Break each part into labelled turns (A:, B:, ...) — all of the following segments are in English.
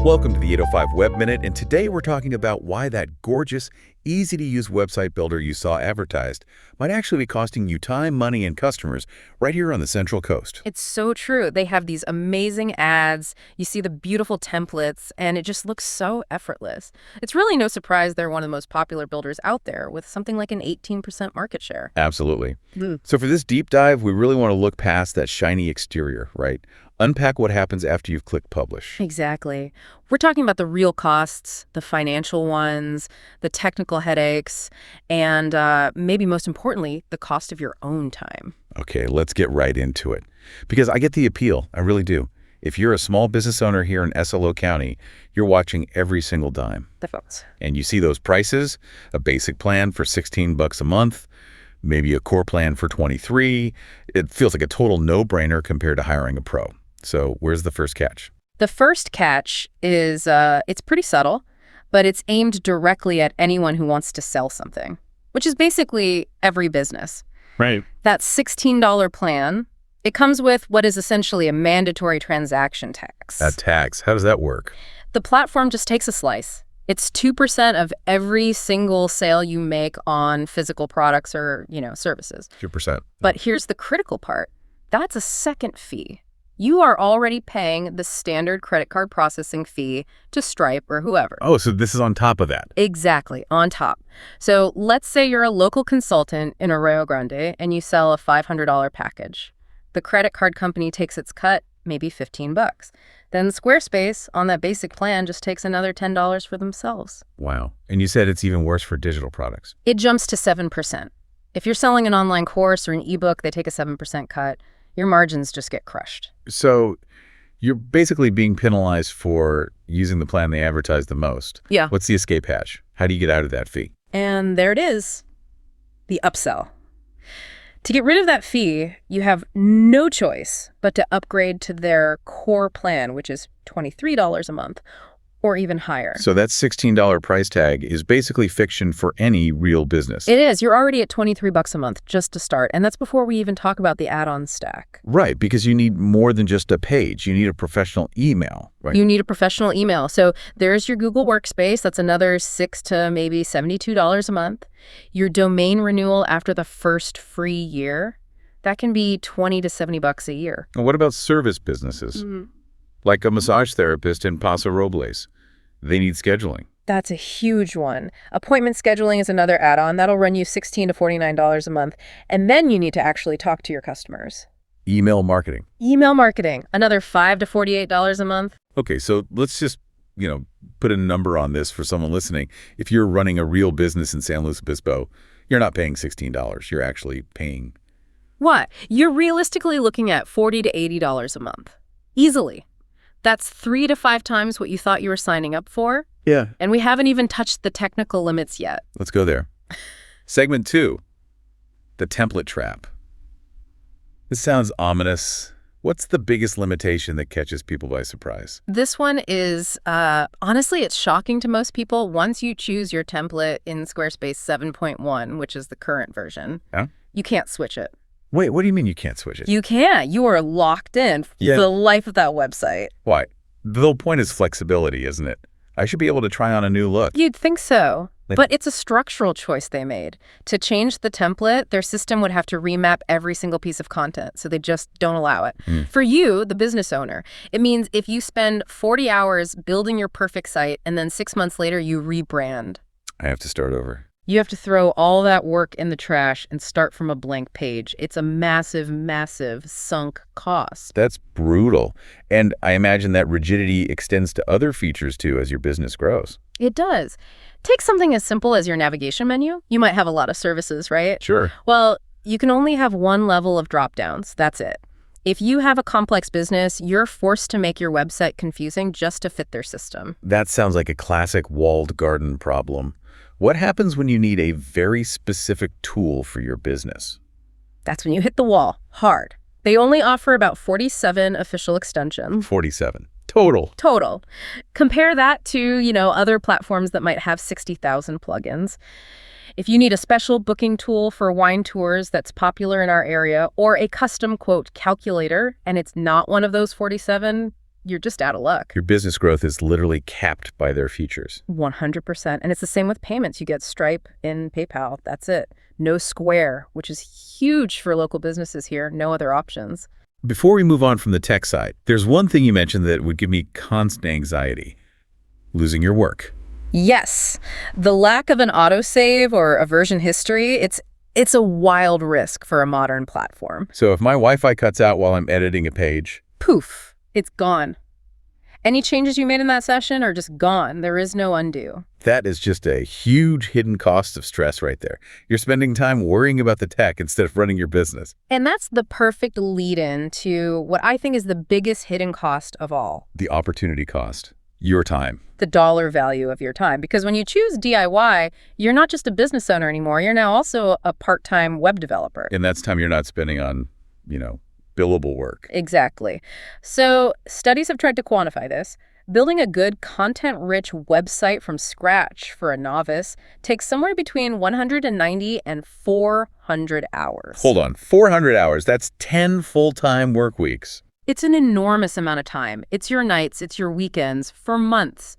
A: Welcome to the 805 Web Minute, and today we're talking about why that gorgeous, easy-to-use website builder you saw advertised might actually be costing you time, money, and customers right here on the Central Coast.
B: It's so true. They have these amazing ads, you see the beautiful templates, and it just looks so effortless. It's really no surprise they're one of the most popular builders out there with something like an 18% market share.
A: Absolutely. So for this deep dive, we really want to look past that shiny exterior, right? Unpack what happens after you've clicked publish.
B: Exactly. We're talking about the real costs, the financial ones, the technical headaches, and maybe most importantly, the cost of your own time.
A: Okay, let's get right into it. Because I get the appeal, I really do. If you're a small business owner here in SLO County, you're watching every single dime.
B: The phones.
A: And you see those prices, a basic plan for $16 a month, maybe a core plan for $23. It feels like a total no-brainer compared to hiring a pro. So where's the first catch?
B: The first catch is it's pretty subtle, but it's aimed directly at anyone who wants to sell something, which is basically every business.
A: Right.
B: That $16 plan, it comes with what is essentially a mandatory transaction tax.
A: A tax. How does that work?
B: The platform just takes a slice. It's 2% of every single sale you make on physical products or, services.
A: 2%.
B: But here's the critical part. That's a second fee. You are already paying the standard credit card processing fee to Stripe or whoever.
A: Oh, so this is on top of that.
B: Exactly, on top. So let's say you're a local consultant in Arroyo Grande and you sell a $500 package. The credit card company takes its cut, maybe $15. Then Squarespace, on that basic plan, just takes another $10 for themselves.
A: Wow. And you said it's even worse for digital products.
B: It jumps to 7%. If you're selling an online course or an ebook, they take a 7% cut. Your margins just get crushed.
A: So you're basically being penalized for using the plan they advertise the most.
B: Yeah.
A: What's the escape hatch? How do you get out of that fee?
B: And there it is, the upsell. To get rid of that fee, you have no choice but to upgrade to their core plan, which is $23 a month, or even higher.
A: So that $16 price tag is basically fiction for any real business.
B: It is. You're already at $23 a month just to start, and that's before we even talk about the add-on stack.
A: Right, because you need more than just a page. You need a professional email, right?
B: You need a professional email. So there's your Google Workspace. That's another $6 to maybe $72 a month. Your domain renewal after the first free year, that can be $20 to $70 a year.
A: And what about service businesses? Like a massage therapist in Paso Robles. They need scheduling.
B: That's a huge one. Appointment scheduling is another add-on. That'll run you $16 to $49 a month. And then you need to actually talk to your customers.
A: Email marketing.
B: Email marketing, another $5 to $48 a month.
A: Okay, so let's just, put a number on this for someone listening. If you're running a real business in San Luis Obispo, you're not paying $16. You're actually paying...
B: What? You're realistically looking at $40 to $80 a month. Easily. That's 3 to 5 times what you thought you were signing up for.
A: Yeah.
B: And we haven't even touched the technical limits yet.
A: Let's go there. Segment 2, the template trap. This sounds ominous. What's the biggest limitation that catches people by surprise?
B: This one is, honestly, it's shocking to most people. Once you choose your template in Squarespace 7.1, which is the current version, you can't switch it.
A: Wait, what do you mean you can't switch it?
B: You can't. You are locked in for the life of that website.
A: Why? The whole point is flexibility, isn't it? I should be able to try on a new look.
B: You'd think so. But it's a structural choice they made. To change the template, their system would have to remap every single piece of content, so they just don't allow it. For you, the business owner, it means if you spend 40 hours building your perfect site and then 6 months later you rebrand,
A: I have to start over.
B: you have to throw all that work in the trash and start from a blank page. It's a massive, massive sunk cost.
A: That's brutal. And I imagine that rigidity extends to other features too as your business grows.
B: It does. Take something as simple as your navigation menu. You might have a lot of services, right?
A: Sure.
B: Well, you can only have one level of drop-downs. That's it. If you have a complex business, you're forced to make your website confusing just to fit their system.
A: That sounds like a classic walled garden problem. What happens when you need a very specific tool for your business?
B: That's when you hit the wall, hard. They only offer about 47 official extensions.
A: 47. Total.
B: Compare that to, other platforms that might have 60,000 plugins. If you need a special booking tool for wine tours that's popular in our area, or a custom, quote, calculator, and it's not one of those 47, you're just out of luck.
A: Your business growth is literally capped by their features.
B: 100%. And it's the same with payments. You get Stripe in PayPal. That's it. No Square, which is huge for local businesses here. No other options.
A: Before we move on from the tech side, there's one thing you mentioned that would give me constant anxiety: losing your work.
B: Yes. The lack of an autosave or a version history, it's a wild risk for a modern platform.
A: So if my Wi-Fi cuts out while I'm editing a page,
B: Poof, it's gone. Any changes you made in that session are just gone. There is no undo.
A: that is just a huge hidden cost of stress right there. You're spending time worrying about the tech instead of running your business.
B: And that's the perfect lead-in to what I think is the biggest hidden cost of all.
A: The opportunity cost. Your time.
B: The dollar value of your time. Because when you choose DIY, you're not just a business owner anymore. You're now also a part-time web developer.
A: And that's time you're not spending on, billable work.
B: Exactly. So studies have tried to quantify this. Building a good content-rich website from scratch for a novice takes somewhere between 190 and 400 hours.
A: Hold on, 400 hours. That's 10 full-time work weeks.
B: It's an enormous amount of time. It's your nights, it's your weekends, for months.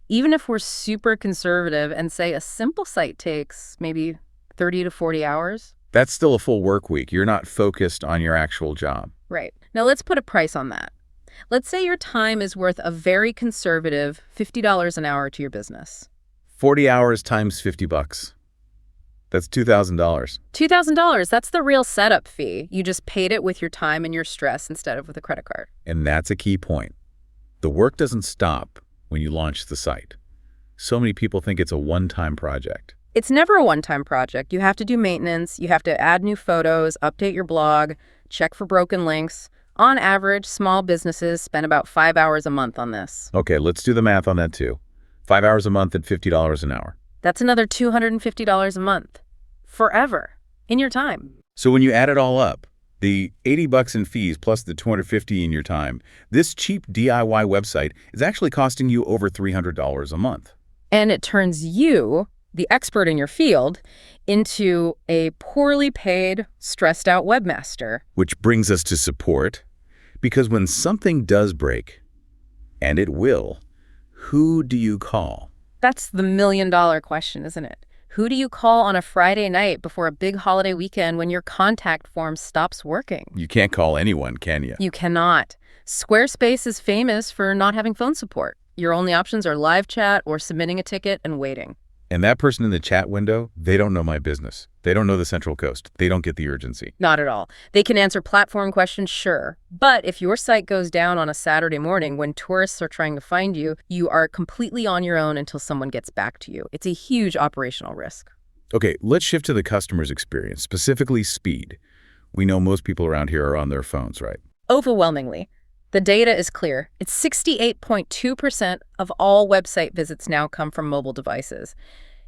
B: Even if we're super conservative and say a simple site takes maybe 30 to 40 hours.
A: That's still a full work week. You're not focused on your actual job.
B: Right. Now let's put a price on that. Let's say your time is worth a very conservative $50 an hour to your business.
A: 40 hours times $50. That's $2,000.
B: $2,000, that's the real setup fee. You just paid it with your time and your stress instead of with a credit card.
A: And that's a key point. The work doesn't stop when you launch the site. So many people think it's a one-time project.
B: It's never a one-time project. You have to do maintenance, you have to add new photos, update your blog, check for broken links. On average, small businesses spend about 5 hours a month on this.
A: Okay, let's do the math on that too. 5 hours a month at $50 an hour.
B: That's another $250 a month. Forever. In your time.
A: So when you add it all up, the $80 in fees plus the $250 in your time, this cheap DIY website is actually costing you over $300 a month.
B: And it turns you, the expert in your field, into a poorly paid, stressed out webmaster.
A: Which brings us to support. Because when something does break, and it will, who do you call?
B: That's the million-dollar question, isn't it? Who do you call on a Friday night before a big holiday weekend when your contact form stops working?
A: You can't call anyone, can you?
B: You cannot. Squarespace is famous for not having phone support. Your only options are live chat or submitting a ticket and waiting.
A: And that person in the chat window, they don't know my business. They don't know the Central Coast. They don't get the urgency.
B: Not at all. They can answer platform questions, sure. But if your site goes down on a Saturday morning when tourists are trying to find you, you are completely on your own until someone gets back to you. It's a huge operational risk.
A: Okay, let's shift to the customer's experience, specifically speed. We know most people around here are on their phones, right?
B: Overwhelmingly. The data is clear. It's 68.2% of all website visits now come from mobile devices.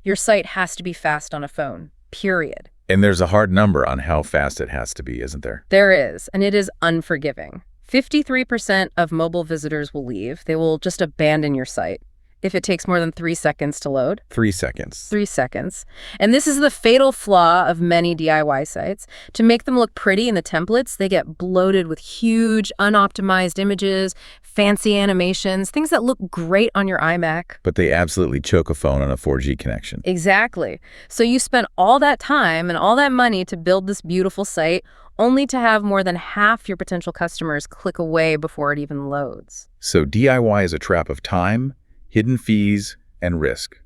B: Your site has to be fast on a phone, period.
A: And there's a hard number on how fast it has to be, isn't there?
B: There is, and it is unforgiving. 53% of mobile visitors will leave. They will just abandon your site if it takes more than 3 seconds to load.
A: 3 seconds.
B: 3 seconds. And this is the fatal flaw of many DIY sites. To make them look pretty in the templates, they get bloated with huge, unoptimized images, fancy animations, things that look great on your iMac.
A: But they absolutely choke a phone on a 4G connection.
B: Exactly. So you spent all that time and all that money to build this beautiful site, only to have more than half your potential customers click away before it even loads.
A: So DIY is a trap of time, hidden fees, and risk.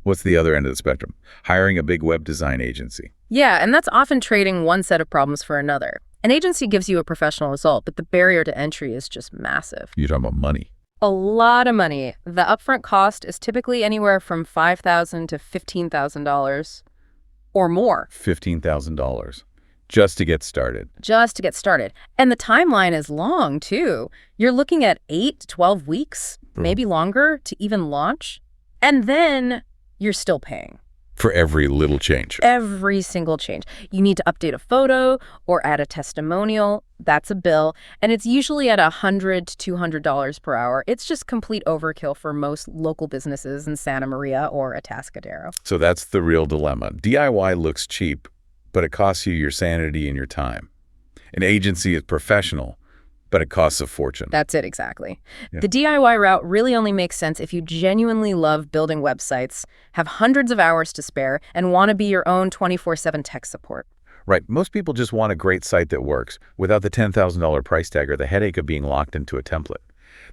A: What's the other end of the spectrum? Hiring a big web design agency.
B: Yeah, and that's often trading one set of problems for another. An agency gives you a professional result, but the barrier to entry is just massive.
A: You're talking about money.
B: A lot of money. The upfront cost is typically anywhere from $5,000 to $15,000 or more.
A: $15,000 just to get started.
B: Just to get started. And the timeline is long, too. You're looking at 8 to 12 weeks, maybe longer, to even launch. And then you're still paying.
A: For every little change.
B: Every single change. You need to update a photo or add a testimonial. That's a bill. And it's usually at $100 to $200 per hour. It's just complete overkill for most local businesses in Santa Maria or Atascadero.
A: So that's the real dilemma. DIY looks cheap, but it costs you your sanity and your time. An agency is professional, but it costs a fortune.
B: That's it, exactly.
A: Yeah.
B: The DIY route really only makes sense if you genuinely love building websites, have hundreds of hours to spare, and want to be your own 24/7 tech support.
A: Right. Most people just want a great site that works without the $10,000 price tag or the headache of being locked into a template.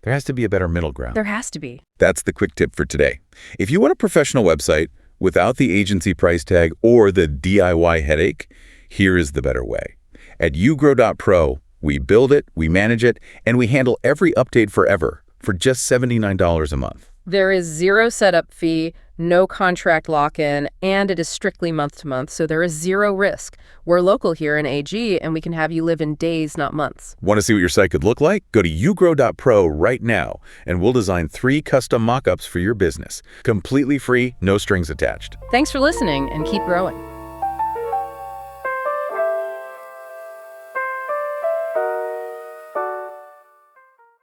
A: There has to be a better middle ground.
B: There has to be.
A: That's the quick tip for today. If you want a professional website without the agency price tag or the DIY headache, here is the better way. At ugrow.pro, we build it, we manage it, and we handle every update forever for just $79 a month.
B: There is zero setup fee, no contract lock-in, and it is strictly month-to-month, so there is zero risk. We're local here in AG, and we can have you live in days, not months.
A: Want to see what your site could look like? Go to ugrow.pro right now, and we'll design 3 custom mockups for your business. Completely free, no strings attached.
B: Thanks for listening, and keep growing.